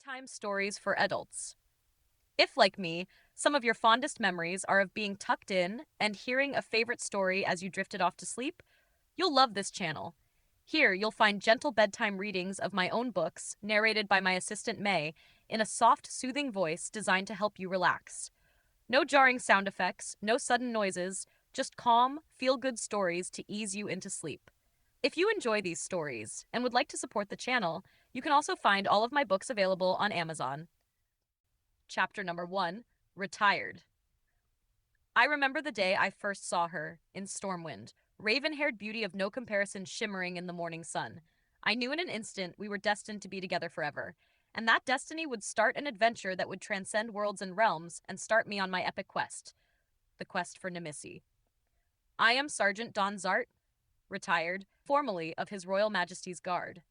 Bedtime stories for adults. If, like me, some of your fondest memories are of being tucked in and hearing a favorite story as you drifted off to sleep, you'll love this channel. Here, you'll find gentle bedtime readings of my own books, narrated by my assistant May, in a soft, soothing voice designed to help you relax. No jarring sound effects, no sudden noises, just calm, feel good stories to ease you into sleep. If you enjoy these stories and would like to support the channel, you can also find all of my books available on Amazon. Chapter number 1, Retired. I remember the day I first saw her, in Stormwind, raven-haired beauty of no comparison shimmering in the morning sun. I knew in an instant we were destined to be together forever, and that destiny would start an adventure that would transcend worlds and realms and start me on my epic quest, the quest for Nimicie. I am Sergeant Don Zart, retired, formally of His Royal Majesty's Guard.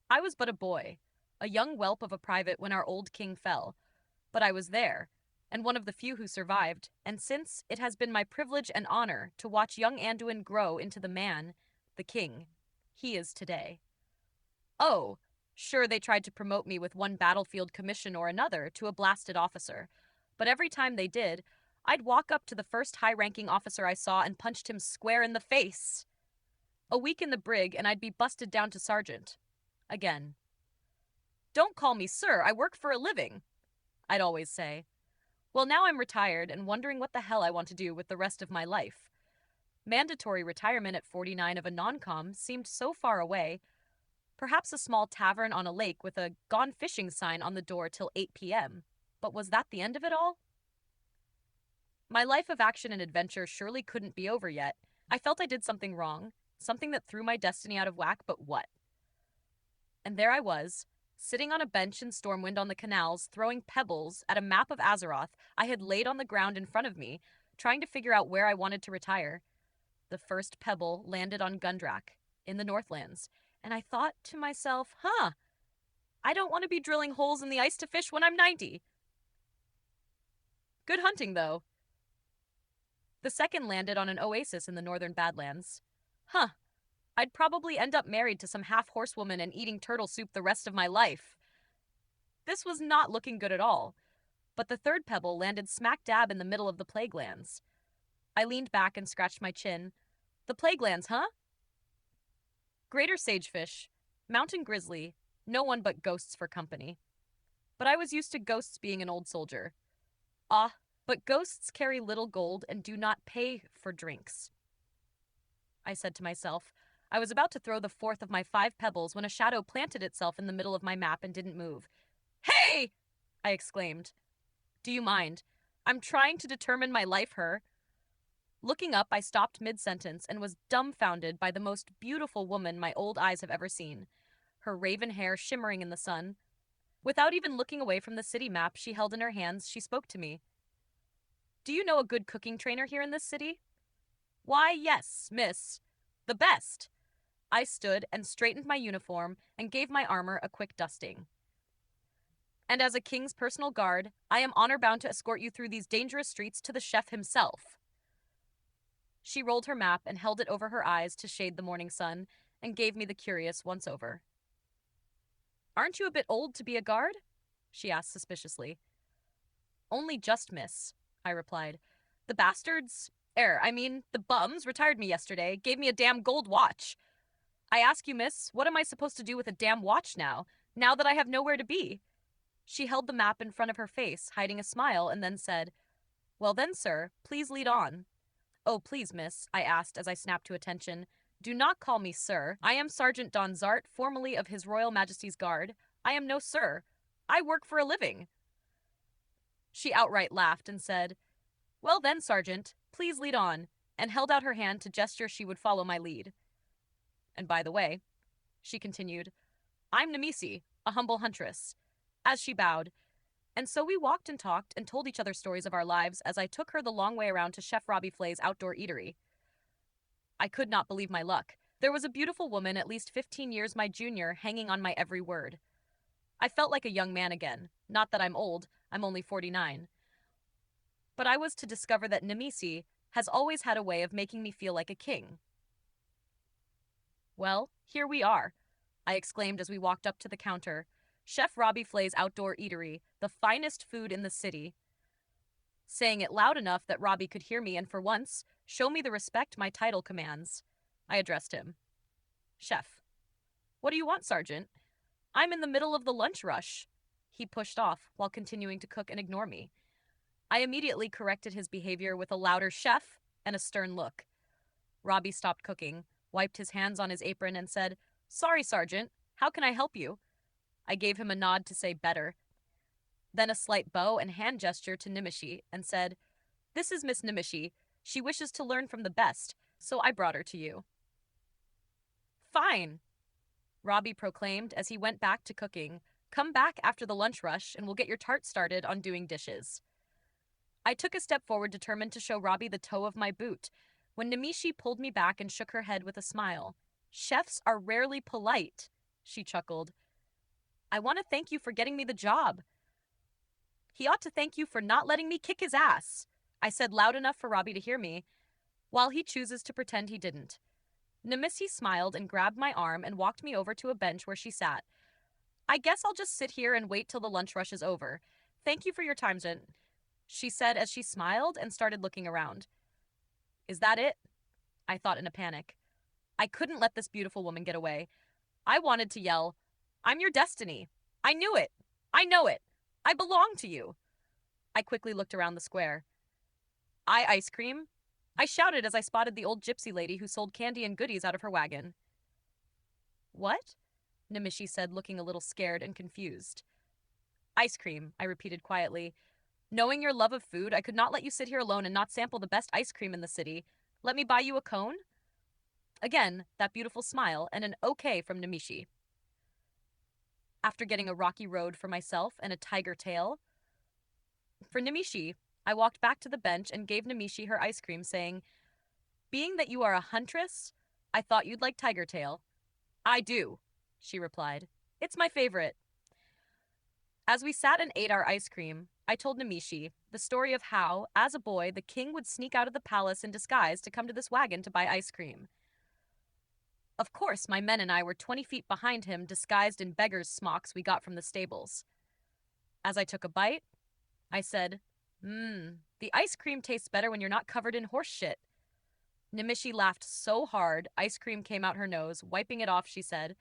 I was but a boy, a young whelp of a private when our old king fell, but I was there, and one of the few who survived, and since it has been my privilege and honor to watch young Anduin grow into the man, the king, he is today. Oh, sure, they tried to promote me with one battlefield commission or another to a blasted officer, but every time they did, I'd walk up to the first high-ranking officer I saw and punched him square in the face. A week in the brig and I'd be busted down to sergeant. Again. Don't call me sir, I work for a living, I'd always say. Well, now I'm retired and wondering what the hell I want to do with the rest of my life. Mandatory retirement at 49 of a non-com seemed so far away. Perhaps a small tavern on a lake with a gone fishing sign on the door till 8 p.m. But was that the end of it all? My life of action and adventure surely couldn't be over yet. I felt I did something wrong, something that threw my destiny out of whack, but what? And there I was, sitting on a bench in Stormwind on the canals, throwing pebbles at a map of Azeroth I had laid on the ground in front of me, trying to figure out where I wanted to retire. The first pebble landed on Gundrak, in the Northlands, and I thought to myself, I don't want to be drilling holes in the ice to fish when I'm 90. Good hunting, though. The second landed on an oasis in the northern Badlands. I'd probably end up married to some half-horsewoman and eating turtle soup the rest of my life. This was not looking good at all, but the third pebble landed smack dab in the middle of the Plaguelands. I leaned back and scratched my chin. The Plaguelands, huh? Greater sagefish, mountain grizzly, no one but ghosts for company. But I was used to ghosts being an old soldier. But ghosts carry little gold and do not pay for drinks, I said to myself. I was about to throw the fourth of my 5 pebbles when a shadow planted itself in the middle of my map and didn't move. Hey! I exclaimed. Do you mind? I'm trying to determine my life, her. Looking up, I stopped mid-sentence and was dumbfounded by the most beautiful woman my old eyes have ever seen, her raven hair shimmering in the sun. Without even looking away from the city map she held in her hands, she spoke to me. Do you know a good cooking trainer here in this city? Why, yes, miss. The best. I stood and straightened my uniform and gave my armor a quick dusting. And as a king's personal guard, I am honor-bound to escort you through these dangerous streets to the chef himself. She rolled her map and held it over her eyes to shade the morning sun and gave me the curious once-over. Aren't you a bit old to be a guard? She asked suspiciously. Only just, miss, I replied. The bastards, the bums retired me yesterday, gave me a damn gold watch. I ask you, miss, what am I supposed to do with a damn watch now that I have nowhere to be? She held the map in front of her face, hiding a smile, and then said, Well then, sir, please lead on. Oh, please, miss, I asked as I snapped to attention. Do not call me sir. I am Sergeant Don Zart, formerly of His Royal Majesty's Guard. I am no sir. I work for a living. She outright laughed and said, Well then, Sergeant, please lead on, and held out her hand to gesture she would follow my lead. And by the way, she continued, I'm Nimicie, a humble huntress, as she bowed. And so we walked and talked and told each other stories of our lives as I took her the long way around to Chef Robbie Flay's outdoor eatery. I could not believe my luck. There was a beautiful woman, at least 15 years my junior, hanging on my every word. I felt like a young man again. Not that I'm old, I'm only 49. But I was to discover that Nimicie has always had a way of making me feel like a king. Well, here we are, I exclaimed as we walked up to the counter. Chef Robbie Flay's Outdoor Eatery, the finest food in the city. Saying it loud enough that Robbie could hear me and for once, show me the respect my title commands. I addressed him. Chef. What do you want, Sergeant? I'm in the middle of the lunch rush. He pushed off while continuing to cook and ignore me. I immediately corrected his behavior with a louder chef and a stern look. Robbie stopped cooking, wiped his hands on his apron, and said, Sorry, Sergeant. How can I help you? I gave him a nod to say better, then a slight bow and hand gesture to Nimicie, and said, This is Miss Nimicie. She wishes to learn from the best, so I brought her to you. Fine, Robbie proclaimed as he went back to cooking. Come back after the lunch rush and we'll get your tart started on doing dishes. I took a step forward, determined to show Robbie the toe of my boot, when Nimicie pulled me back and shook her head with a smile. Chefs are rarely polite, she chuckled. I want to thank you for getting me the job. He ought to thank you for not letting me kick his ass, I said loud enough for Robbie to hear me, while he chooses to pretend he didn't. Nimicie smiled and grabbed my arm and walked me over to a bench where she sat. I guess I'll just sit here and wait till the lunch rush is over. Thank you for your time, Jen, she said as she smiled and started looking around. Is that it? I thought in a panic. I couldn't let this beautiful woman get away. I wanted to yell, I'm your destiny. I knew it. I know it. I belong to you. I quickly looked around the square. I ice cream? I shouted as I spotted the old gypsy lady who sold candy and goodies out of her wagon. What? Nimicie said, looking a little scared and confused. Ice cream, I repeated quietly. Knowing your love of food, I could not let you sit here alone and not sample the best ice cream in the city. Let me buy you a cone? Again, that beautiful smile and an okay from Nimicie. After getting a rocky road for myself and a tiger tail. For Nimicie, I walked back to the bench and gave Nimicie her ice cream, saying, Being that you are a huntress, I thought you'd like tiger tail. I do, she replied. It's my favorite. As we sat and ate our ice cream, I told Nimicie the story of how, as a boy, the king would sneak out of the palace in disguise to come to this wagon to buy ice cream. Of course, my men and I were 20 feet behind him, disguised in beggars' smocks we got from the stables. As I took a bite, I said, the ice cream tastes better when you're not covered in horse shit. Nimicie laughed so hard, ice cream came out her nose. Wiping it off, she said,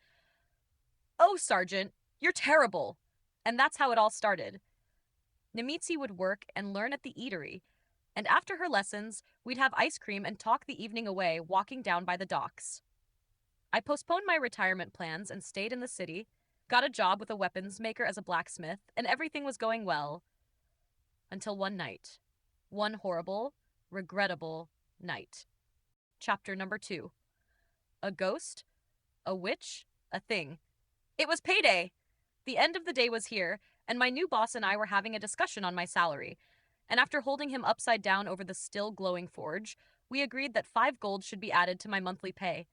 Oh, Sergeant, you're terrible. And that's how it all started. Nimicie would work and learn at the eatery, and after her lessons, we'd have ice cream and talk the evening away, walking down by the docks. I postponed my retirement plans and stayed in the city, got a job with a weapons maker as a blacksmith, and everything was going well. Until one night. One horrible, regrettable night. Chapter number 2. A ghost, a witch, a thing. It was payday! The end of the day was here, and my new boss and I were having a discussion on my salary. And after holding him upside down over the still glowing forge, we agreed that 5 gold should be added to my monthly pay.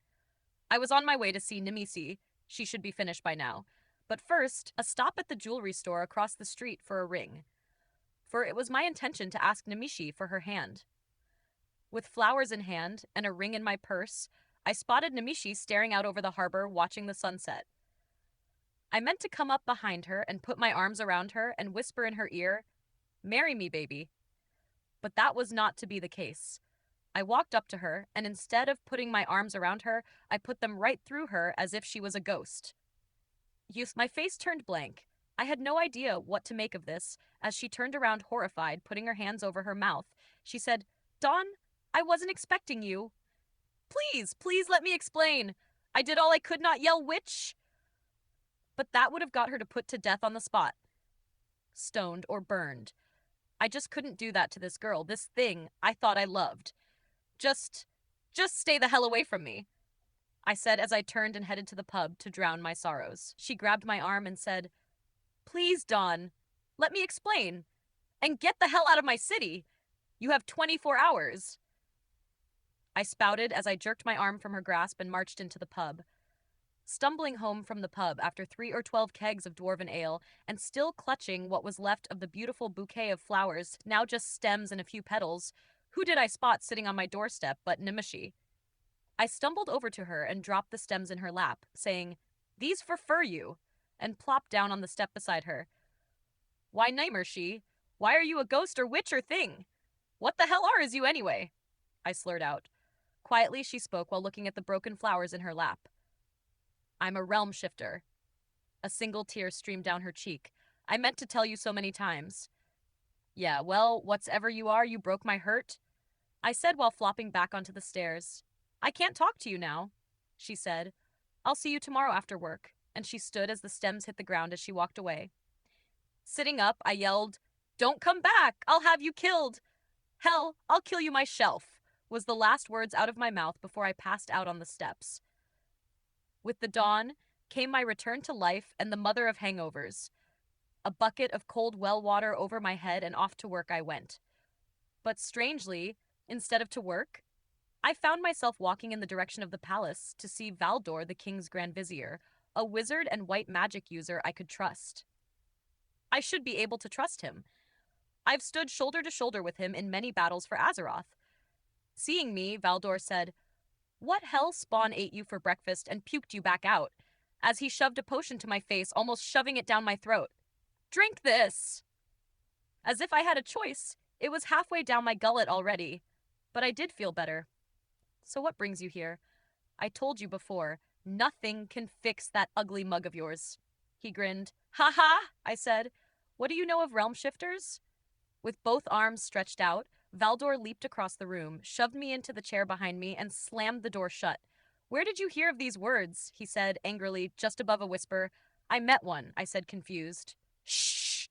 I was on my way to see Nimicie. She should be finished by now. But first, a stop at the jewelry store across the street for a ring. For it was my intention to ask Nimicie for her hand. With flowers in hand and a ring in my purse, I spotted Nimicie staring out over the harbor, watching the sunset. I meant to come up behind her and put my arms around her and whisper in her ear, Marry me, baby. But that was not to be the case. I walked up to her, and instead of putting my arms around her, I put them right through her as if she was a ghost. My face turned blank. I had no idea what to make of this. As she turned around horrified, putting her hands over her mouth, she said, Dawn, I wasn't expecting you. Please let me explain. I did all I could not yell witch. But that would have got her to put to death on the spot. Stoned or burned. I just couldn't do that to this girl, this thing I thought I loved. Just stay the hell away from me, I said as I turned and headed to the pub to drown my sorrows. She grabbed my arm and said, Please, Dawn, let me explain. And get the hell out of my city. You have 24 hours. I spouted as I jerked my arm from her grasp and marched into the pub. Stumbling home from the pub after 3 or 12 kegs of dwarven ale and still clutching what was left of the beautiful bouquet of flowers, now just stems and a few petals, who did I spot sitting on my doorstep but Nimicie? I stumbled over to her and dropped the stems in her lap, saying, These for you. and plopped down on the step beside her. Why Nimicie? Why are you a ghost or witch or thing? What the hell are you anyway? I slurred out. Quietly, she spoke while looking at the broken flowers in her lap. I'm a realm shifter. A single tear streamed down her cheek. I meant to tell you so many times. Yeah, well, what's-ever you are, you broke my hurt, I said while flopping back onto the stairs. I can't talk to you now, she said. I'll see you tomorrow after work, and she stood as the stems hit the ground as she walked away. Sitting up, I yelled, Don't come back! I'll have you killed! Hell, I'll kill you myself, was the last words out of my mouth before I passed out on the steps. With the dawn came my return to life and the mother of hangovers. A bucket of cold well water over my head and off to work I went. But strangely, instead of to work, I found myself walking in the direction of the palace to see Valdor, the king's grand vizier, a wizard and white magic user I could trust. I should be able to trust him. I've stood shoulder to shoulder with him in many battles for Azeroth. Seeing me, Valdor said, What hell spawn ate you for breakfast and puked you back out? As he shoved a potion to my face, almost shoving it down my throat. Drink this! As if I had a choice, it was halfway down my gullet already. But I did feel better. So what brings you here? I told you before, nothing can fix that ugly mug of yours. He grinned. Ha ha, I said. What do you know of realm shifters? With both arms stretched out, Valdor leaped across the room, shoved me into the chair behind me, and slammed the door shut. Where did you hear of these words? He said angrily, just above a whisper. I met one, I said confused. Shh!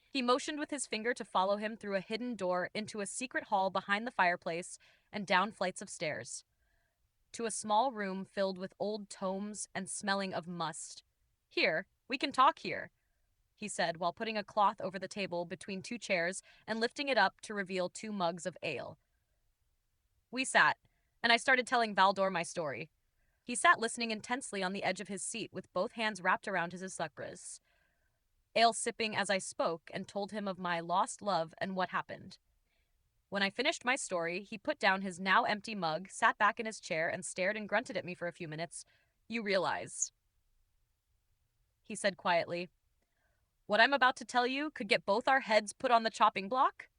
He motioned with his finger to follow him through a hidden door into a secret hall behind the fireplace and down flights of stairs. To a small room filled with old tomes and smelling of must. Here, we can talk here, he said while putting a cloth over the table between two chairs and lifting it up to reveal 2 mugs of ale. We sat, and I started telling Valdor my story. He sat listening intensely on the edge of his seat with both hands wrapped around his esclavres, ale sipping as I spoke, and told him of my lost love and what happened. When I finished my story, he put down his now empty mug, sat back in his chair, and stared and grunted at me for a few minutes. You realize, he said quietly, what I'm about to tell you could get both our heads put on the chopping block?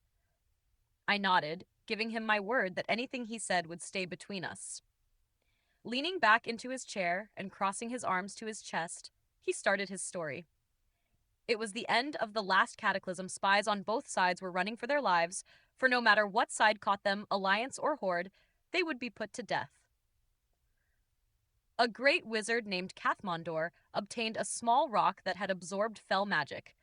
I nodded, giving him my word that anything he said would stay between us. Leaning back into his chair and crossing his arms to his chest, he started his story. It was the end of the last cataclysm. Spies on both sides were running for their lives, for no matter what side caught them, alliance or horde, they would be put to death. A great wizard named Kathmandor obtained a small rock that had absorbed fell magic.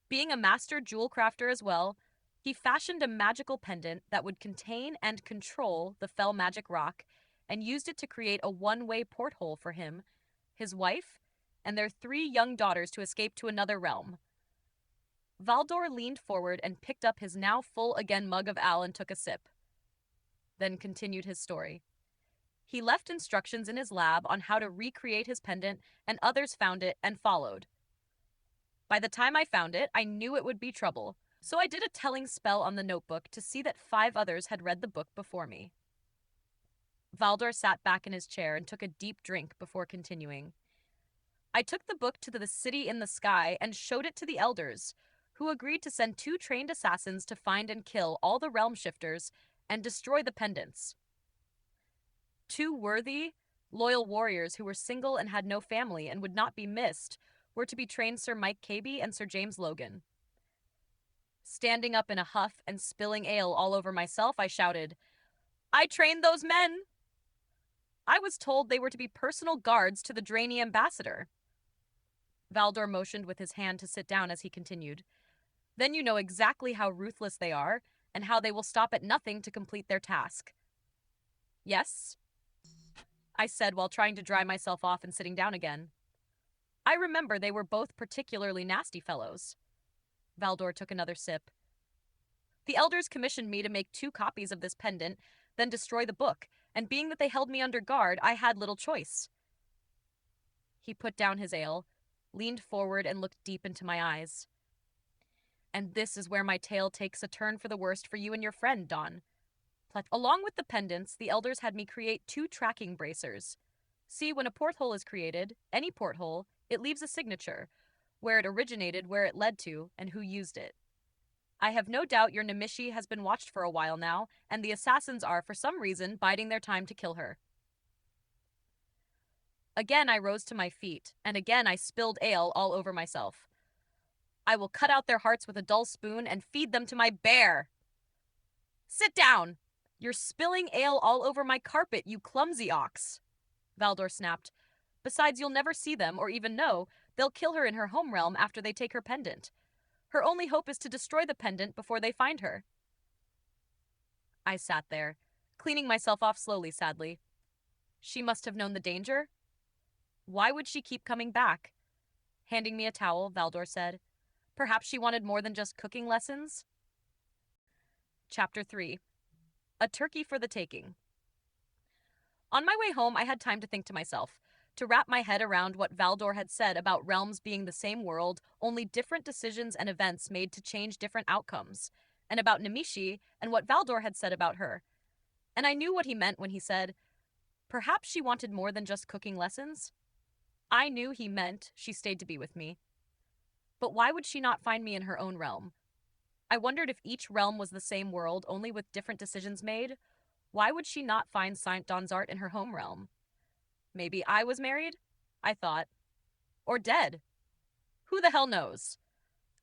Being a master jewel crafter as well, he fashioned a magical pendant that would contain and control the fell magic rock and used it to create a one-way porthole for him, his wife, and their 3 young daughters to escape to another realm. Valdor leaned forward and picked up his now full again mug of ale and took a sip. Then continued his story. He left instructions in his lab on how to recreate his pendant, and others found it and followed. By the time I found it, I knew it would be trouble, so I did a telling spell on the notebook to see that 5 others had read the book before me. Valdor sat back in his chair and took a deep drink before continuing. I took the book to the city in the sky and showed it to the elders, who agreed to send 2 trained assassins to find and kill all the realm shifters and destroy the pendants. 2 worthy, loyal warriors who were single and had no family and would not be missed were to be trained Sir Mike Caby and Sir James Logan. Standing up in a huff and spilling ale all over myself, I shouted, I trained those men! I was told they were to be personal guards to the Draenei ambassador. Valdor motioned with his hand to sit down as he continued. Then you know exactly how ruthless they are and how they will stop at nothing to complete their task. Yes, I said while trying to dry myself off and sitting down again. I remember they were both particularly nasty fellows. Valdor took another sip. The elders commissioned me to make 2 copies of this pendant, then destroy the book, and being that they held me under guard, I had little choice. He put down his ale, leaned forward, and looked deep into my eyes. And this is where my tale takes a turn for the worst for you and your friend, Dawn. Along with the pendants, the elders had me create 2 tracking bracers. See, when a porthole is created, any porthole, it leaves a signature, where it originated, where it led to, and who used it. I have no doubt your Nimicie has been watched for a while now, and the assassins are, for some reason, biding their time to kill her. Again I rose to my feet, and again I spilled ale all over myself. I will cut out their hearts with a dull spoon and feed them to my bear. Sit down! You're spilling ale all over my carpet, you clumsy ox, Valdor snapped. Besides, you'll never see them or even know. They'll kill her in her home realm after they take her pendant. Her only hope is to destroy the pendant before they find her. I sat there, cleaning myself off slowly, sadly. She must have known the danger. Why would she keep coming back? Handing me a towel, Valdor said. Perhaps she wanted more than just cooking lessons? Chapter 3. A Turkey for the Taking. On my way home, I had time to think to myself, to wrap my head around what Valdor had said about realms being the same world, only different decisions and events made to change different outcomes, and about Nimicie and what Valdor had said about her. And I knew what he meant when he said, perhaps she wanted more than just cooking lessons. I knew he meant she stayed to be with me. But why would she not find me in her own realm? I wondered if each realm was the same world, only with different decisions made. Why would she not find Saint Donzart in her home realm? Maybe I was married? I thought. Or dead? Who the hell knows?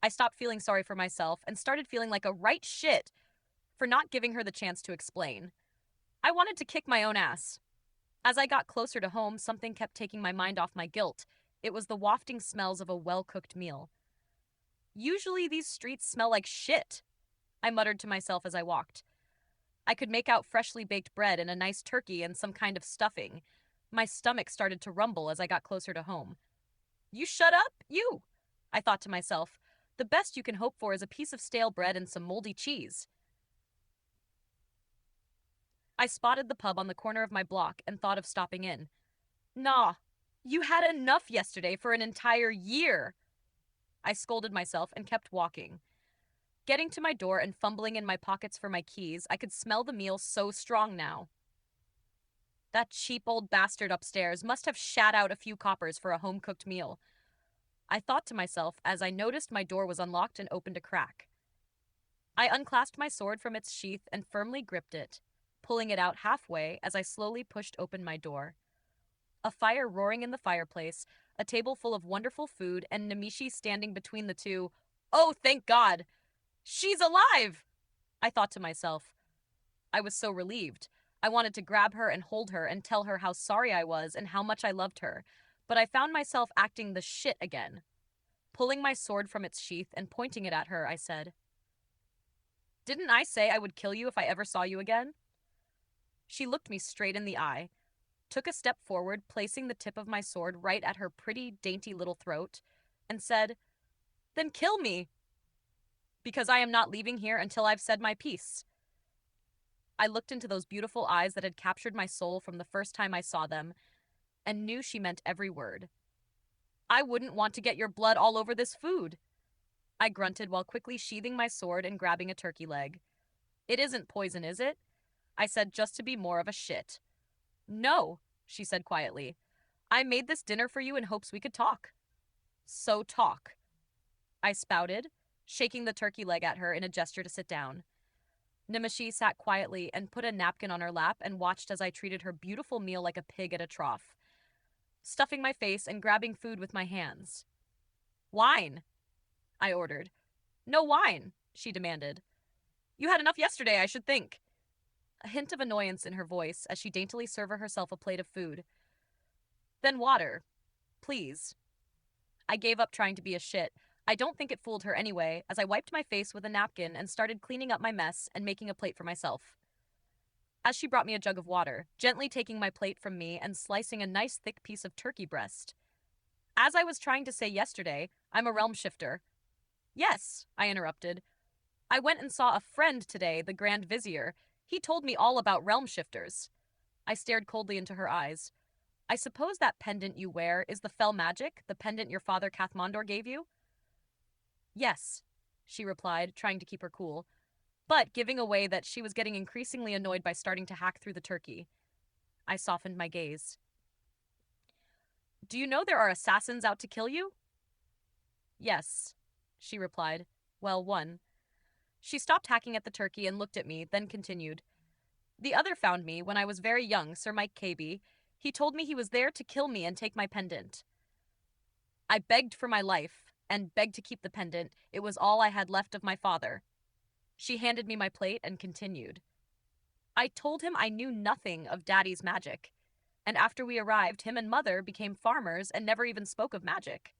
I stopped feeling sorry for myself and started feeling like a right shit for not giving her the chance to explain. I wanted to kick my own ass. As I got closer to home, something kept taking my mind off my guilt. It was the wafting smells of a well-cooked meal. Usually these streets smell like shit, I muttered to myself as I walked. I could make out freshly baked bread and a nice turkey and some kind of stuffing. My stomach started to rumble as I got closer to home. You shut up, you! I thought to myself. The best you can hope for is a piece of stale bread and some moldy cheese. I spotted the pub on the corner of my block and thought of stopping in. Nah, you had enough yesterday for an entire year. I scolded myself and kept walking. Getting to my door and fumbling in my pockets for my keys, I could smell the meal so strong now. That cheap old bastard upstairs must have shat out a few coppers for a home-cooked meal. I thought to myself as I noticed my door was unlocked and opened a crack. I unclasped my sword from its sheath and firmly gripped it, pulling it out halfway as I slowly pushed open my door. A fire roaring in the fireplace, a table full of wonderful food, and Nimicie standing between the two. Oh, thank God! She's alive! I thought to myself. I was so relieved. I wanted to grab her and hold her and tell her how sorry I was and how much I loved her, but I found myself acting the shit again. Pulling my sword from its sheath and pointing it at her, I said, "Didn't I say I would kill you if I ever saw you again?" She looked me straight in the eye, took a step forward, placing the tip of my sword right at her pretty, dainty little throat, and said, "Then kill me, because I am not leaving here until I've said my piece." I looked into those beautiful eyes that had captured my soul from the first time I saw them, and knew she meant every word. "I wouldn't want to get your blood all over this food," I grunted while quickly sheathing my sword and grabbing a turkey leg. "It isn't poison, is it?" I said, just to be more of a shit. "No," she said quietly. "I made this dinner for you in hopes we could talk." "So talk," I spouted, shaking the turkey leg at her in a gesture to sit down. Nimicie sat quietly and put a napkin on her lap and watched as I treated her beautiful meal like a pig at a trough, stuffing my face and grabbing food with my hands. "Wine," I ordered. "No wine," she demanded. "You had enough yesterday, I should think." A hint of annoyance in her voice as she daintily served herself a plate of food. "Then water, please." I gave up trying to be a shit. I don't think it fooled her anyway, as I wiped my face with a napkin and started cleaning up my mess and making a plate for myself. As she brought me a jug of water, gently taking my plate from me and slicing a nice thick piece of turkey breast. "As I was trying to say yesterday, I'm a realm shifter." "Yes," I interrupted. "I went and saw a friend today, the Grand Vizier. He told me all about realm shifters." I stared coldly into her eyes. "I suppose that pendant you wear is the fell magic, the pendant your father Kathmandor gave you?" "Yes," she replied, trying to keep her cool, but giving away that she was getting increasingly annoyed by starting to hack through the turkey. I softened my gaze. "Do you know there are assassins out to kill you?" Yes, she replied. Well, one. She stopped hacking at the turkey and looked at me, then continued. The other found me when I was very young, Sir Mike KB. He told me he was there to kill me and take my pendant. I begged for my life, and begged to keep the pendant. It was all I had left of my father. She handed me my plate and continued. I told him I knew nothing of Daddy's magic, and after we arrived, him and Mother became farmers and never even spoke of magic.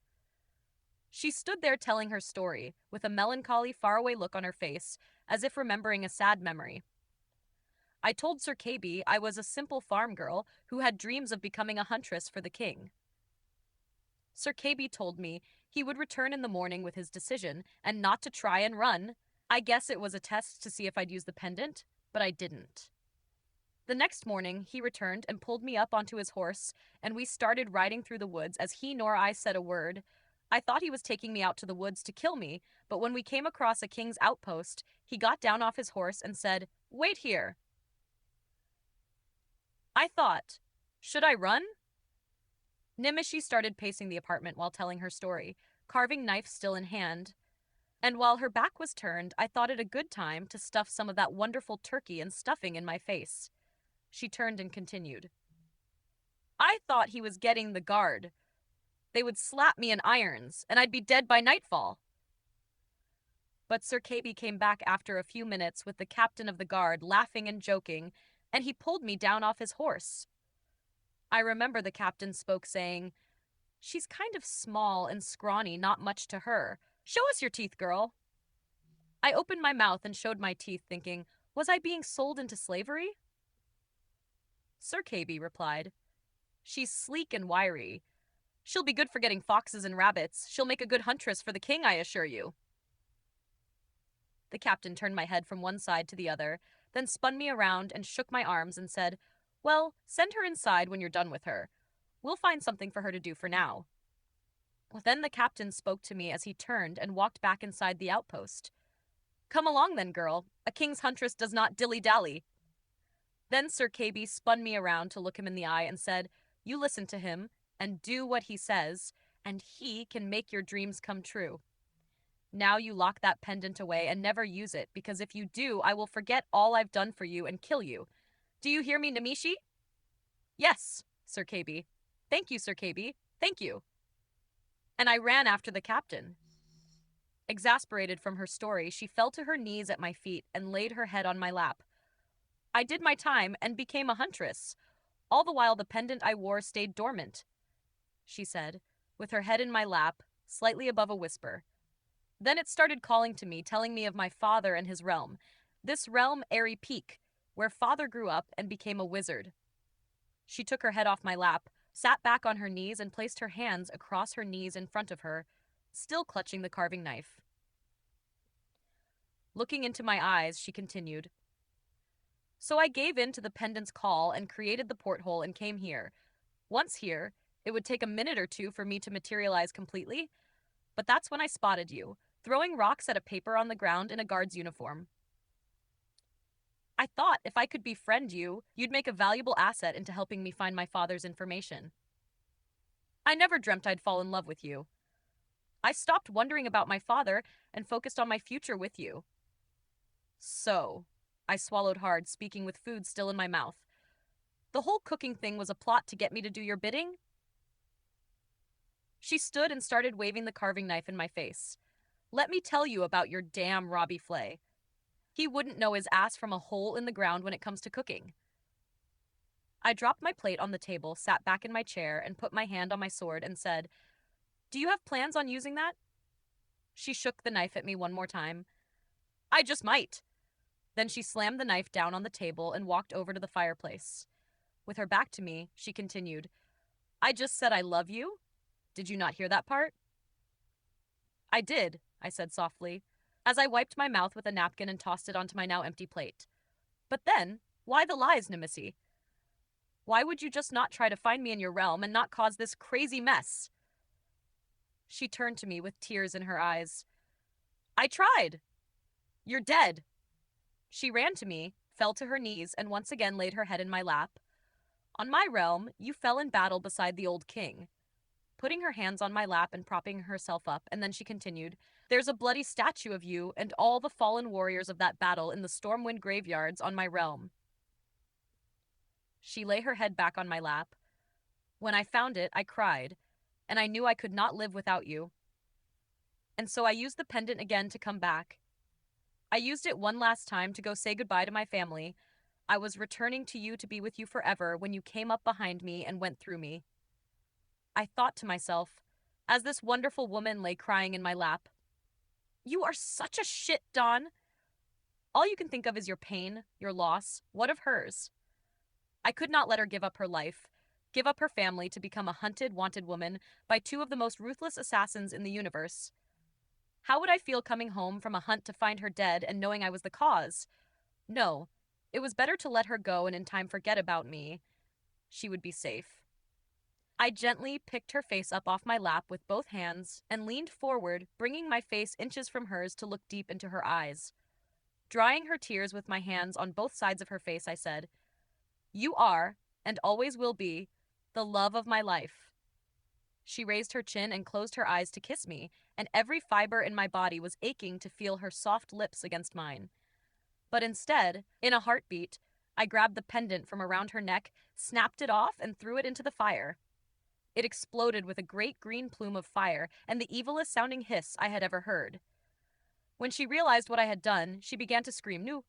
She stood there telling her story, with a melancholy, faraway look on her face, as if remembering a sad memory. I told Sir KB I was a simple farm girl who had dreams of becoming a huntress for the king. Sir KB told me he would return in the morning with his decision and not to try and run. I guess it was a test to see if I'd use the pendant, but I didn't. The next morning, he returned and pulled me up onto his horse, and we started riding through the woods as he nor I said a word. I thought he was taking me out to the woods to kill me, but when we came across a king's outpost, he got down off his horse and said, "Wait here." I thought, should I run? Nimicie started pacing the apartment while telling her story, carving knife still in hand. And while her back was turned, I thought it a good time to stuff some of that wonderful turkey and stuffing in my face. She turned and continued. I thought he was getting the guard. They would slap me in irons, and I'd be dead by nightfall. But Sir KB came back after a few minutes with the captain of the guard laughing and joking, and he pulled me down off his horse. I remember the captain spoke saying, "She's kind of small and scrawny, not much to her. Show us your teeth, girl." I opened my mouth and showed my teeth, thinking, was I being sold into slavery? Sir KB replied, "She's sleek and wiry. She'll be good for getting foxes and rabbits. She'll make a good huntress for the king, I assure you." The captain turned my head from one side to the other, then spun me around and shook my arms and said, "Well, send her inside when you're done with her. We'll find something for her to do for now." Then the captain spoke to me as he turned and walked back inside the outpost. "Come along then, girl. A king's huntress does not dilly-dally." Then Sir KB spun me around to look him in the eye and said, "You listen to him and do what he says, and he can make your dreams come true. Now you lock that pendant away and never use it, because if you do, I will forget all I've done for you and kill you. Do you hear me, Nimicie?" "Yes, Sir KB." "Thank you, Sir KB. Thank you." And I ran after the captain. Exasperated from her story, she fell to her knees at my feet and laid her head on my lap. I did my time and became a huntress. All the while the pendant I wore stayed dormant, she said, with her head in my lap, slightly above a whisper. Then it started calling to me, telling me of my father and his realm. This realm, Airy Peak, where father grew up and became a wizard. She took her head off my lap, sat back on her knees, and placed her hands across her knees in front of her, still clutching the carving knife. Looking into my eyes, she continued, "So I gave in to the pendant's call and created the porthole and came here. Once here, it would take a minute or two for me to materialize completely, but that's when I spotted you, throwing rocks at a paper on the ground in a guard's uniform. I thought if I could befriend you, you'd make a valuable asset into helping me find my father's information. I never dreamt I'd fall in love with you. I stopped wondering about my father and focused on my future with you." "So," I swallowed hard, speaking with food still in my mouth, "the whole cooking thing was a plot to get me to do your bidding?" She stood and started waving the carving knife in my face. "Let me tell you about your damn Robbie Flay. He wouldn't know his ass from a hole in the ground when it comes to cooking." I dropped my plate on the table, sat back in my chair, and put my hand on my sword and said, "Do you have plans on using that?" She shook the knife at me one more time. "I just might." Then she slammed the knife down on the table and walked over to the fireplace. With her back to me, she continued, "I just said I love you. Did you not hear that part?" "I did," I said softly, as I wiped my mouth with a napkin and tossed it onto my now empty plate. "But then, why the lies, Nimicie? Why would you just not try to find me in your realm and not cause this crazy mess?" She turned to me with tears in her eyes. "I tried. You're dead." She ran to me, fell to her knees, and once again laid her head in my lap. "On my realm, you fell in battle beside the old king. putting her hands on my lap and propping herself up, and then she continued, "There's a bloody statue of you and all the fallen warriors of that battle in the Stormwind graveyards on my realm." She lay her head back on my lap. "When I found it, I cried, and I knew I could not live without you. And so I used the pendant again to come back. I used it one last time to go say goodbye to my family. I was returning to you to be with you forever when you came up behind me and went through me." I thought to myself, as this wonderful woman lay crying in my lap, "You are such a shit, Dawn. All you can think of is your pain, your loss. What of hers?" I could not let her give up her life, give up her family to become a hunted, wanted woman by two of the most ruthless assassins in the universe. How would I feel coming home from a hunt to find her dead and knowing I was the cause? No, it was better to let her go and in time forget about me. She would be safe. I gently picked her face up off my lap with both hands and leaned forward, bringing my face inches from hers to look deep into her eyes. Drying her tears with my hands on both sides of her face, I said, "You are, and always will be, the love of my life." She raised her chin and closed her eyes to kiss me, and every fiber in my body was aching to feel her soft lips against mine. But instead, in a heartbeat, I grabbed the pendant from around her neck, snapped it off, and threw it into the fire. It exploded with a great green plume of fire and the evilest sounding hiss I had ever heard. When she realized what I had done, she began to scream, "No,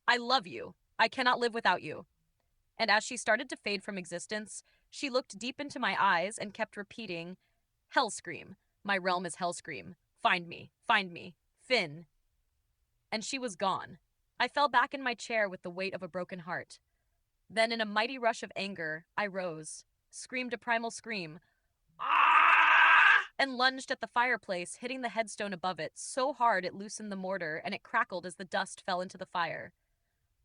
I love you. I cannot live without you." And as she started to fade from existence, she looked deep into my eyes and kept repeating, "Hellscream. My realm is Hellscream. Find me. Find me. Finn." And she was gone. I fell back in my chair with the weight of a broken heart. Then, in a mighty rush of anger, I rose, screamed a primal scream, "Ah!" and lunged at the fireplace, hitting the headstone above it so hard it loosened the mortar and it crackled as the dust fell into the fire.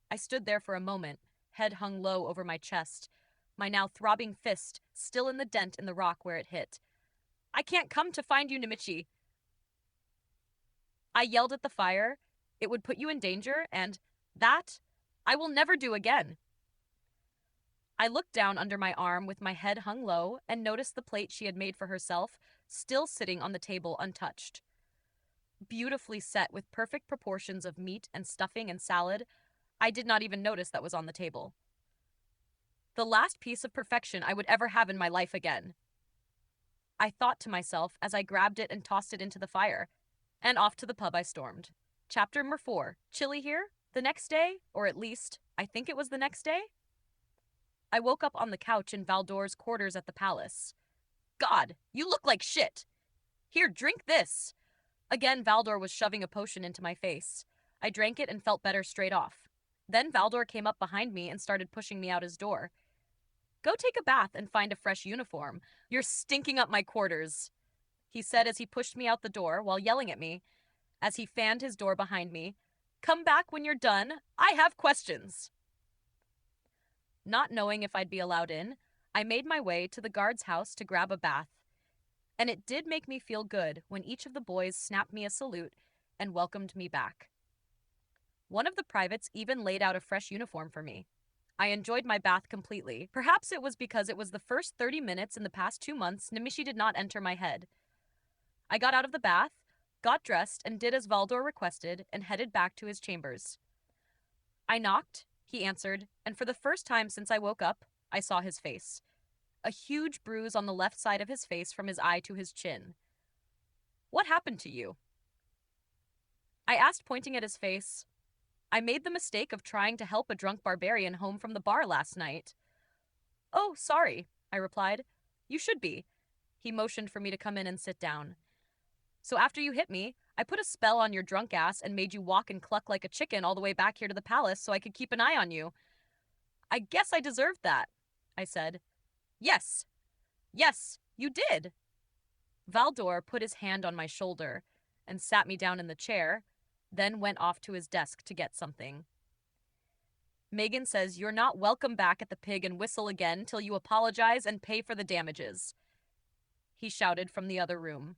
I stood there for a moment, head hung low over my chest, my now throbbing fist still in the dent in the rock where it hit. "I can't come to find you, Nimicie." I yelled at the fire. "It would put you in danger, and that I will never do again." I looked down under my arm with my head hung low and noticed the plate she had made for herself still sitting on the table untouched. Beautifully set with perfect proportions of meat and stuffing and salad, I did not even notice that was on the table. The last piece of perfection I would ever have in my life again. I thought to myself as I grabbed it and tossed it into the fire, and off to the pub I stormed. Chapter number 4. Chilly here? The next day, or at least, I think it was the next day? I woke up on the couch in Valdor's quarters at the palace. "God, you look like shit! Here, drink this!" Again, Valdor was shoving a potion into my face. I drank it and felt better straight off. Then Valdor came up behind me and started pushing me out his door. "Go take a bath and find a fresh uniform. You're stinking up my quarters," he said as he pushed me out the door while yelling at me, as he fanned his door behind me, "Come back when you're done. I have questions." Not knowing if I'd be allowed in, I made my way to the guard's house to grab a bath. And it did make me feel good when each of the boys snapped me a salute and welcomed me back. One of the privates even laid out a fresh uniform for me. I enjoyed my bath completely. Perhaps it was because it was the first 30 minutes in the past 2 months Nimicie did not enter my head. I got out of the bath, got dressed, and did as Valdor requested and headed back to his chambers. I knocked, he answered, and for the first time since I woke up, I saw his face. A huge bruise on the left side of his face from his eye to his chin. "What happened to you?" I asked, pointing at his face. "I made the mistake of trying to help a drunk barbarian home from the bar last night." "Oh, sorry," I replied. "You should be." He motioned for me to come in and sit down. "So after you hit me, I put a spell on your drunk ass and made you walk and cluck like a chicken all the way back here to the palace so I could keep an eye on you." "I guess I deserved that," I said. Yes, you did." Valdor put his hand on my shoulder and sat me down in the chair, then went off to his desk to get something. "Megan says you're not welcome back at the Pig and Whistle again till you apologize and pay for the damages," he shouted from the other room.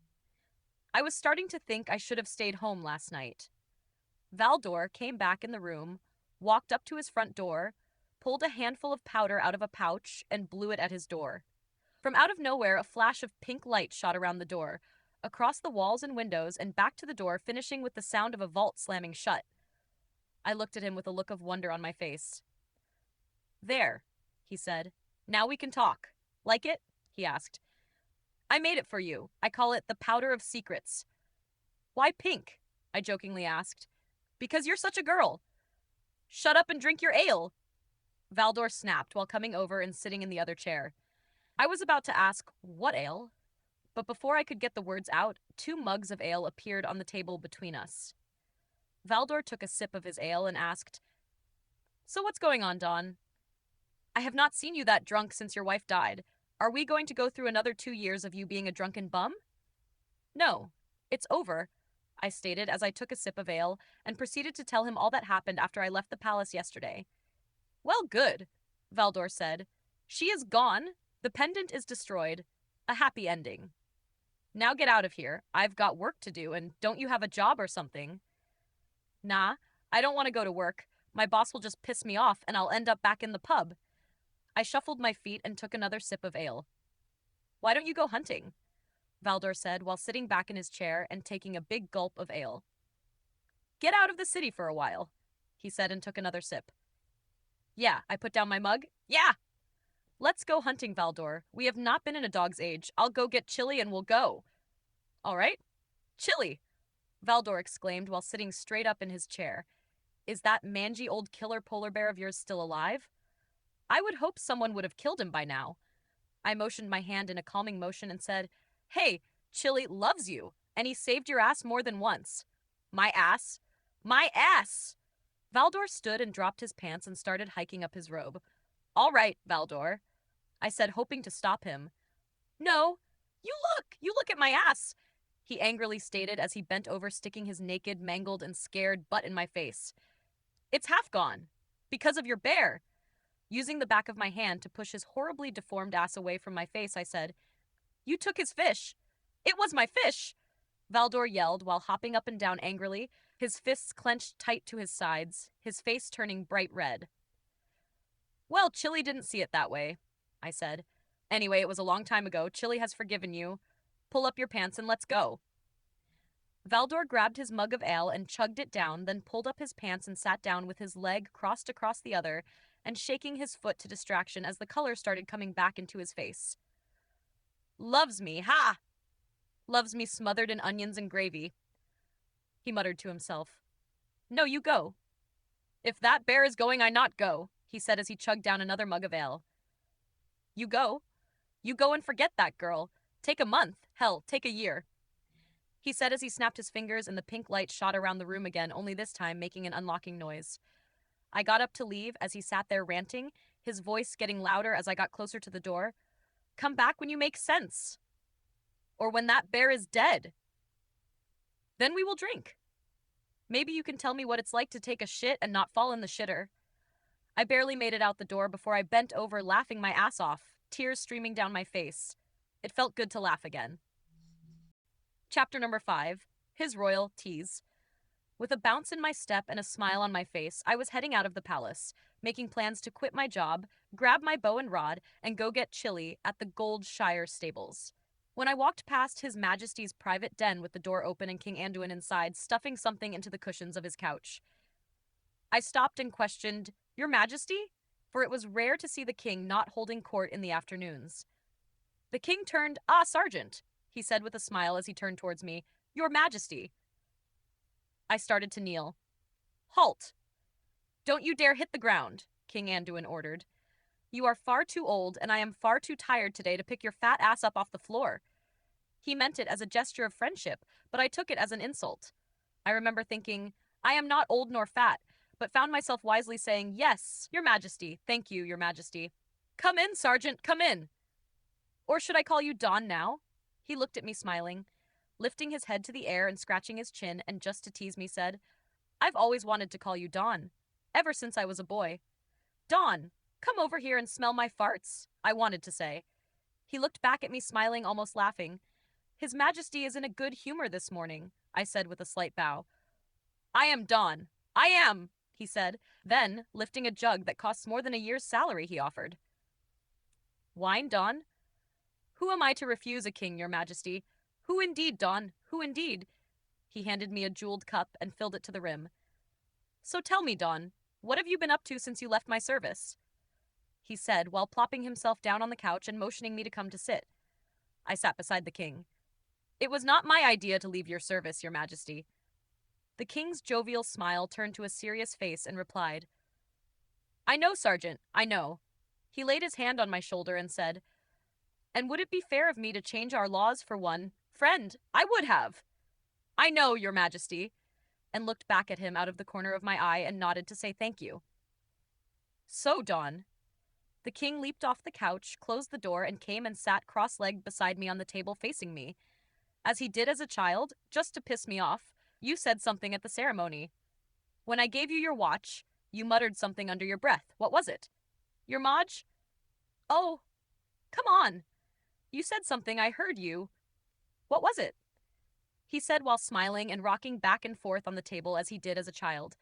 I was starting to think I should have stayed home last night. Valdor came back in the room, walked up to his front door, pulled a handful of powder out of a pouch, and blew it at his door. From out of nowhere, a flash of pink light shot around the door, across the walls and windows, and back to the door, finishing with the sound of a vault slamming shut. I looked at him with a look of wonder on my face. There, he said. Now we can talk. Like it? He asked. I made it for you. I call it the powder of secrets. Why pink? I jokingly asked. Because you're such a girl. Shut up and drink your ale. Valdor snapped while coming over and sitting in the other chair. I was about to ask, what ale? But before I could get the words out, 2 mugs of ale appeared on the table between us. Valdor took a sip of his ale and asked, So what's going on, Dawn? I have not seen you that drunk since your wife died. Are we going to go through another 2 years of you being a drunken bum? No, it's over, I stated as I took a sip of ale and proceeded to tell him all that happened after I left the palace yesterday. Well, good, Valdor said. She is gone. The pendant is destroyed. A happy ending. Now get out of here. I've got work to do, and don't you have a job or something? Nah, I don't want to go to work. My boss will just piss me off, and I'll end up back in the pub. I shuffled my feet and took another sip of ale. Why don't you go hunting? Valdor said while sitting back in his chair and taking a big gulp of ale. Get out of the city for a while, he said and took another sip. Yeah, I put down my mug. Yeah! Let's go hunting, Valdor. We have not been in a dog's age. I'll go get Chili and we'll go. All right. Chili, Valdor exclaimed while sitting straight up in his chair. Is that mangy old killer polar bear of yours still alive? I would hope someone would have killed him by now. I motioned my hand in a calming motion and said, Hey, Chili loves you, and he saved your ass more than once. My ass? My ass! Valdor stood and dropped his pants and started hiking up his robe. All right, Valdor, I said, hoping to stop him. No, you look at my ass, he angrily stated as he bent over, sticking his naked, mangled, and scared butt in my face. It's half gone. Because of your bear. Using the back of my hand to push his horribly deformed ass away from my face, I said, You took his fish. It was my fish, Valdor yelled while hopping up and down angrily, his fists clenched tight to his sides, his face turning bright red. Well, Chili didn't see it that way, I said. Anyway, it was a long time ago. Chili has forgiven you. Pull up your pants and let's go. Valdor grabbed his mug of ale and chugged it down, then pulled up his pants and sat down with his leg crossed across the other and shaking his foot to distraction as the color started coming back into his face. Loves me, ha! Loves me smothered in onions and gravy, he muttered to himself. No, you go. If that bear is going, I not go, he said as he chugged down another mug of ale. You go? You go and forget that girl. Take a month, hell, take a year, he said as he snapped his fingers and the pink light shot around the room again, only this time making an unlocking noise. I got up to leave as he sat there ranting, his voice getting louder as I got closer to the door. Come back when you make sense. Or when that bear is dead. Then we will drink. Maybe you can tell me what it's like to take a shit and not fall in the shitter. I barely made it out the door before I bent over, laughing my ass off, tears streaming down my face. It felt good to laugh again. Chapter number 5, His Royal Tease. With a bounce in my step and a smile on my face, I was heading out of the palace, making plans to quit my job, grab my bow and rod, and go get Chili at the Goldshire stables. When I walked past His Majesty's private den with the door open and King Anduin inside, stuffing something into the cushions of his couch, I stopped and questioned, Your Majesty? For it was rare to see the king not holding court in the afternoons. The king turned, Sergeant, he said with a smile as he turned towards me. Your Majesty. I started to kneel. Halt! Don't you dare hit the ground, King Anduin ordered. You are far too old, and I am far too tired today to pick your fat ass up off the floor. He meant it as a gesture of friendship, but I took it as an insult. I remember thinking, I am not old nor fat, but found myself wisely saying, Yes, Your Majesty, thank you, Your Majesty. Come in, Sergeant, come in. Or should I call you Dawn now? He looked at me smiling, lifting his head to the air and scratching his chin, and just to tease me said, I've always wanted to call you Dawn, ever since I was a boy. Dawn, come over here and smell my farts, I wanted to say. He looked back at me smiling, almost laughing. His Majesty is in a good humor this morning, I said with a slight bow. I am Dawn. I am, he said, then, lifting a jug that costs more than a year's salary, he offered. Wine, Dawn? Who am I to refuse a king, your majesty? Who indeed, Don? Who indeed? He handed me a jeweled cup and filled it to the rim. So tell me, Don, what have you been up to since you left my service? He said, while plopping himself down on the couch and motioning me to come to sit. I sat beside the king. It was not my idea to leave your service, your majesty. The king's jovial smile turned to a serious face and replied, I know, Sergeant, I know. He laid his hand on my shoulder and said, And would it be fair of me to change our laws for one? Friend, I would have. I know, your majesty, and looked back at him out of the corner of my eye and nodded to say thank you. So, Don. The king leaped off the couch, closed the door, and came and sat cross-legged beside me on the table facing me. As he did as a child, just to piss me off, you said something at the ceremony. When I gave you your watch, you muttered something under your breath. What was it? Your Maj? Oh, come on. You said something, I heard you. What was it? He said while smiling and rocking back and forth on the table as he did as a child.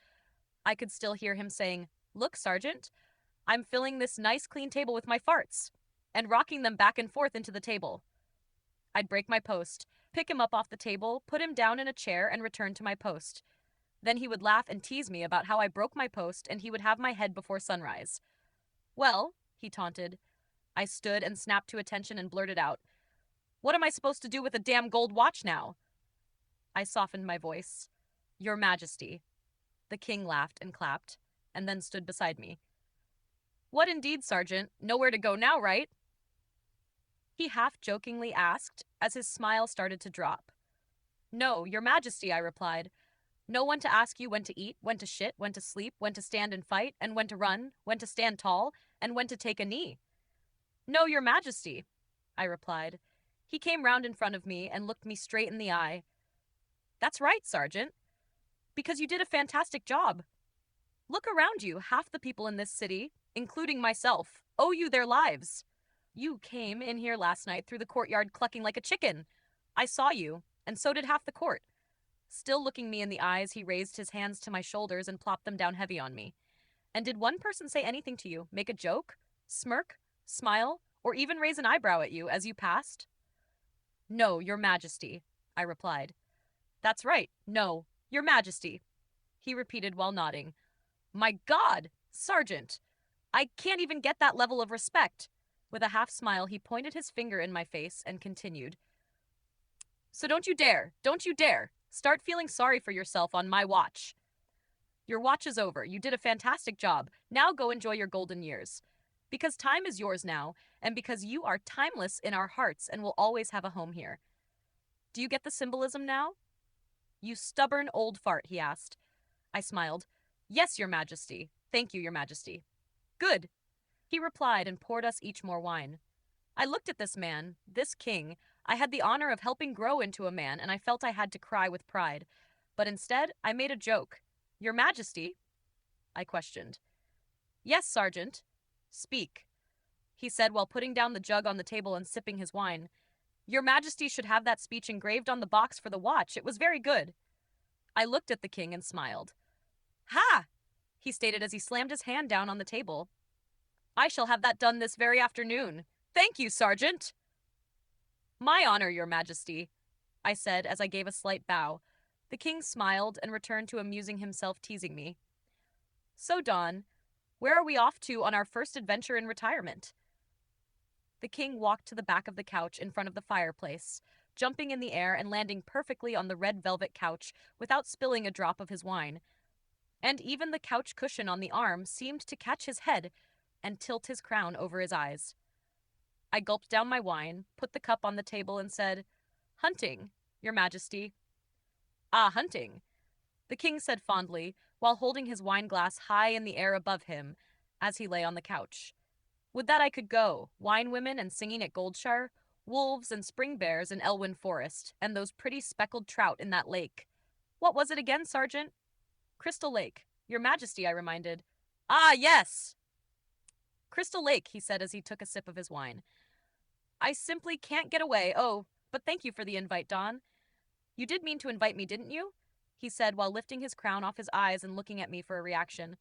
I could still hear him saying, Look, Sergeant, I'm filling this nice clean table with my farts, and rocking them back and forth into the table. I'd break my post, pick him up off the table, put him down in a chair, and return to my post. Then he would laugh and tease me about how I broke my post and he would have my head before sunrise. Well, he taunted. I stood and snapped to attention and blurted out, What am I supposed to do with a damn gold watch now? I softened my voice. Your Majesty. The king laughed and clapped, and then stood beside me. What indeed, Sergeant? Nowhere to go now, right? He half-jokingly asked, as his smile started to drop. No, Your Majesty, I replied. No one to ask you when to eat, when to shit, when to sleep, when to stand and fight, and when to run, when to stand tall, and when to take a knee. No, Your Majesty, I replied. He came round in front of me and looked me straight in the eye. That's right, Sergeant. Because you did a fantastic job. Look around you, half the people in this city, including myself, owe you their lives. You came in here last night through the courtyard clucking like a chicken. I saw you, and so did half the court. Still looking me in the eyes, he raised his hands to my shoulders and plopped them down heavy on me. And did one person say anything to you, make a joke, smirk, smile, or even raise an eyebrow at you as you passed? No, Your Majesty, I replied. That's right, no, Your Majesty, he repeated while nodding. My God, Sergeant, I can't even get that level of respect. With a half smile, he pointed his finger in my face and continued. So don't you dare, start feeling sorry for yourself on my watch. Your watch is over. You did a fantastic job. Now go enjoy your golden years. Because time is yours now, and because you are timeless in our hearts and will always have a home here. Do you get the symbolism now? You stubborn old fart, he asked. I smiled. Yes, Your Majesty. Thank you, Your Majesty. Good, he replied and poured us each more wine. I looked at this man, this king. I had the honor of helping grow into a man, and I felt I had to cry with pride. But instead, I made a joke. Your Majesty? I questioned. Yes, Sergeant. Speak, he said while putting down the jug on the table and sipping his wine. Your Majesty should have that speech engraved on the box for the watch. It was very good. I looked at the king and smiled. Ha! He stated as he slammed his hand down on the table. I shall have that done this very afternoon. Thank you, Sergeant. My honor, Your Majesty, I said as I gave a slight bow. The king smiled and returned to amusing himself teasing me. So, Don, where are we off to on our first adventure in retirement? The king walked to the back of the couch in front of the fireplace, jumping in the air and landing perfectly on the red velvet couch without spilling a drop of his wine. And even the couch cushion on the arm seemed to catch his head and tilt his crown over his eyes. I gulped down my wine, put the cup on the table, and said, Hunting, Your Majesty. Ah, hunting, the king said fondly, while holding his wine glass high in the air above him as he lay on the couch. Would that I could go, wine women and singing at Goldshire, wolves and spring bears in Elwyn Forest, and those pretty speckled trout in that lake. What was it again, Sergeant? Crystal Lake, Your Majesty, I reminded. Ah, yes! Crystal Lake, he said as he took a sip of his wine. I simply can't get away. Oh, but thank you for the invite, Don. You did mean to invite me, didn't you? He said while lifting his crown off his eyes and looking at me for a reaction.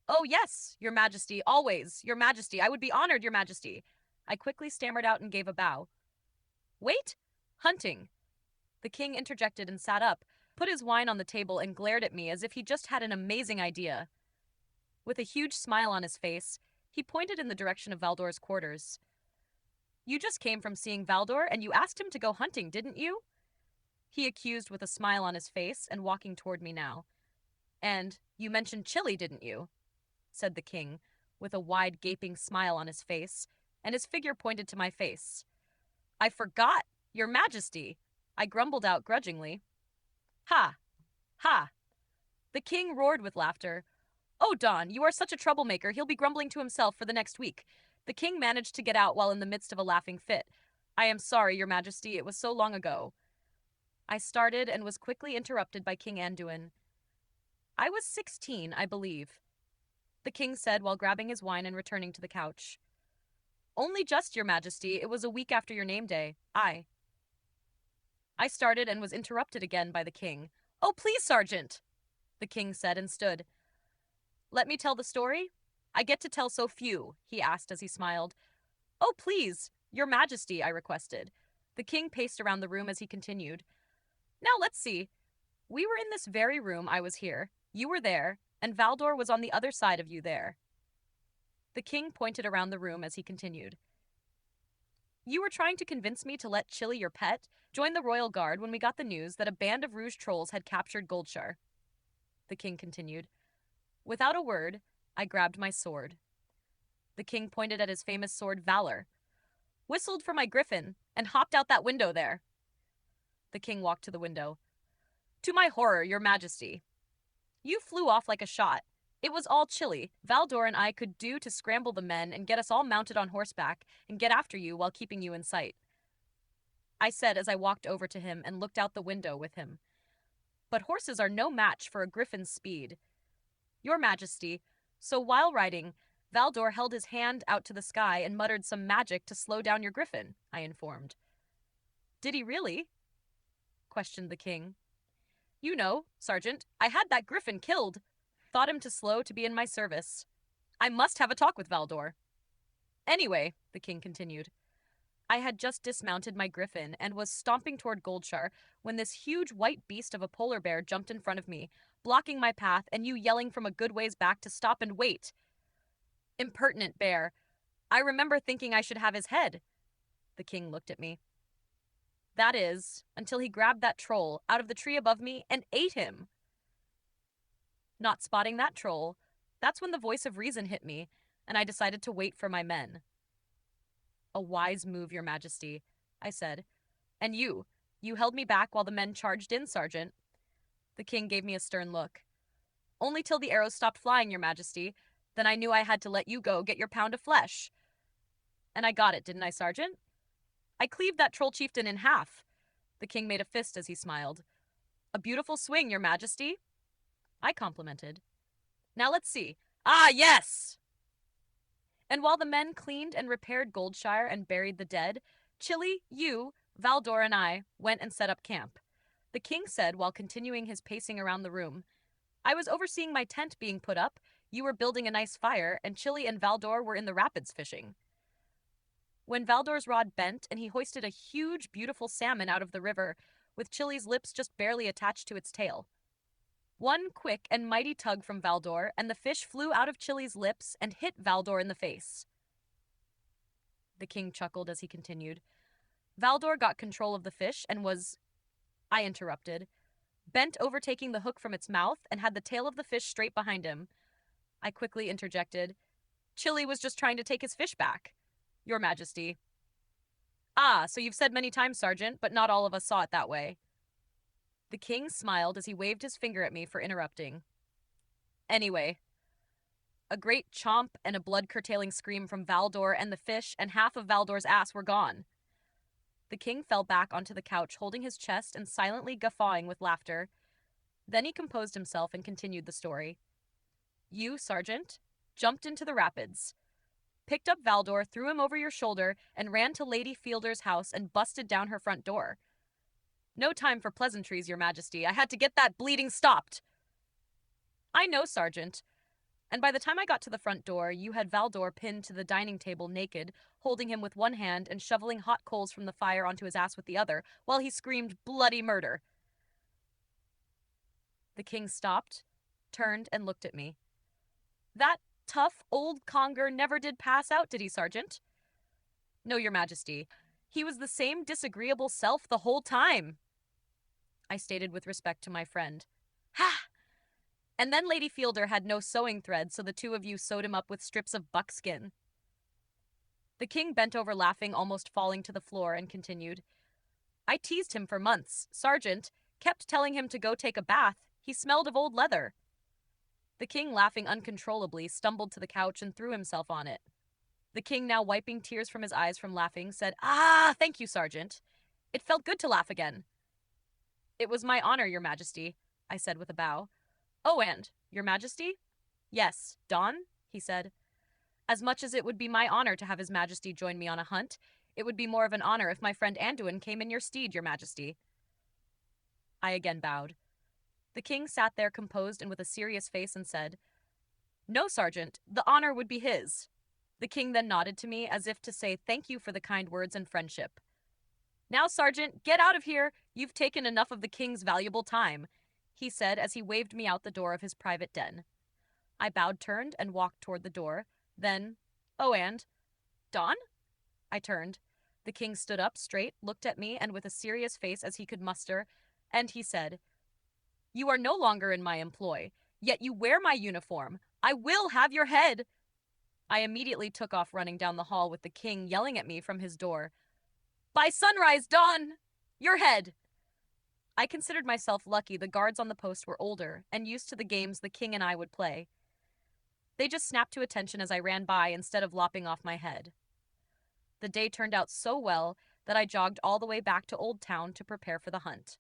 Oh, yes, Your Majesty, always, Your Majesty. I would be honored, Your Majesty. I quickly stammered out and gave a bow. Wait! Hunting! The king interjected and sat up, put his wine on the table, and glared at me as if he just had an amazing idea. With a huge smile on his face, he pointed in the direction of Valdor's quarters. You just came from seeing Valdor and you asked him to go hunting, didn't you? He accused with a smile on his face and walking toward me now. And you mentioned chili, didn't you? Said the king, with a wide gaping smile on his face, and his figure pointed to my face. I forgot, your majesty, I grumbled out grudgingly. Ha! Ha! The king roared with laughter. Oh, Don, you are such a troublemaker, he'll be grumbling to himself for the next week. The king managed to get out while in the midst of a laughing fit. I am sorry, your majesty, it was so long ago. I started and was quickly interrupted by King Anduin. I was 16, I believe, the king said while grabbing his wine and returning to the couch. Only just, your majesty, it was a week after your name day. I started and was interrupted again by the king. Oh, please, sergeant, the king said and stood. Let me tell the story? I get to tell so few, he asked as he smiled. Oh, please, your majesty, I requested. The king paced around the room as he continued. Now let's see. We were in this very room, I was here, you were there, and Valdor was on the other side of you there. The king pointed around the room as he continued. You were trying to convince me to let Chili, your pet, join the royal guard when we got the news that a band of Rouge trolls had captured Goldshar. The king continued. Without a word, I grabbed my sword. The king pointed at his famous sword Valor, whistled for my griffin, and hopped out that window there. The king walked to the window. To my horror, your majesty. You flew off like a shot. It was all Chili, Valdor and I could do to scramble the men and get us all mounted on horseback and get after you while keeping you in sight. I said as I walked over to him and looked out the window with him. But horses are no match for a griffin's speed. Your majesty, so while riding, Valdor held his hand out to the sky and muttered some magic to slow down your griffin, I informed. Did he really? Questioned the king. You know, sergeant, I had that griffin killed. Thought him too slow to be in my service. I must have a talk with Valdor. Anyway, the king continued, I had just dismounted my griffin and was stomping toward Goldshar when this huge white beast of a polar bear jumped in front of me, blocking my path and you yelling from a good ways back to stop and wait. Impertinent bear. I remember thinking I should have his head. The king looked at me. That is, until he grabbed that troll out of the tree above me and ate him. Not spotting that troll, that's when the voice of reason hit me, and I decided to wait for my men. A wise move, your majesty, I said. And you held me back while the men charged in, sergeant. The king gave me a stern look. Only till the arrows stopped flying, your majesty. Then I knew I had to let you go get your pound of flesh. And I got it, didn't I, sergeant? I cleaved that troll chieftain in half. The king made a fist as he smiled. A beautiful swing, your majesty. I complimented. Now let's see. Ah, yes! And while the men cleaned and repaired Goldshire and buried the dead, Chili, you, Valdor, and I went and set up camp. The king said while continuing his pacing around the room, I was overseeing my tent being put up, you were building a nice fire, and Chili and Valdor were in the rapids fishing. When Valdor's rod bent and he hoisted a huge, beautiful salmon out of the river, with Chili's lips just barely attached to its tail. One quick and mighty tug from Valdor, and the fish flew out of Chili's lips and hit Valdor in the face. The king chuckled as he continued. Valdor got control of the fish and was, I interrupted, bent over taking the hook from its mouth and had the tail of the fish straight behind him. I quickly interjected, Chili was just trying to take his fish back, your majesty. Ah, so you've said many times, sergeant, but not all of us saw it that way. The king smiled as he waved his finger at me for interrupting. Anyway, a great chomp and a blood-curtailing scream from Valdor and the fish and half of Valdor's ass were gone. The king fell back onto the couch, holding his chest and silently guffawing with laughter. Then he composed himself and continued the story. You, sergeant, jumped into the rapids, picked up Valdor, threw him over your shoulder, and ran to Lady Fielder's house and busted down her front door. No time for pleasantries, your majesty. I had to get that bleeding stopped. I know, sergeant. And by the time I got to the front door, you had Valdor pinned to the dining table naked, holding him with one hand and shoveling hot coals from the fire onto his ass with the other, while he screamed bloody murder. The king stopped, turned, and looked at me. That tough old conger never did pass out, did he, Sergeant? No, your majesty. He was the same disagreeable self the whole time, I stated with respect to my friend. Ha! And then Lady Fielder had no sewing thread, so the two of you sewed him up with strips of buckskin. The king bent over laughing, almost falling to the floor, and continued. I teased him for months. Sergeant kept telling him to go take a bath. He smelled of old leather. The king, laughing uncontrollably, stumbled to the couch and threw himself on it. The king, now wiping tears from his eyes from laughing, said, Ah, thank you, Sergeant. It felt good to laugh again. It was my honor, your majesty, I said with a bow. Oh, and, your majesty? Yes, Don, he said. As much as it would be my honor to have his majesty join me on a hunt, it would be more of an honor if my friend Anduin came in your stead, your majesty. I again bowed. The king sat there composed and with a serious face and said, No, Sergeant, the honor would be his. The king then nodded to me as if to say thank you for the kind words and friendship. Now, Sergeant, get out of here. You've taken enough of the king's valuable time, he said as he waved me out the door of his private den. I bowed, turned, and walked toward the door. Then, oh, and, Don? I turned. The king stood up straight, looked at me, and with a serious face as he could muster, and he said, You are no longer in my employ, yet you wear my uniform. I will have your head. I immediately took off running down the hall with the king yelling at me from his door, By sunrise, Don! Your head! I considered myself lucky the guards on the post were older and used to the games the king and I would play. They just snapped to attention as I ran by instead of lopping off my head. The day turned out so well that I jogged all the way back to Old Town to prepare for the hunt.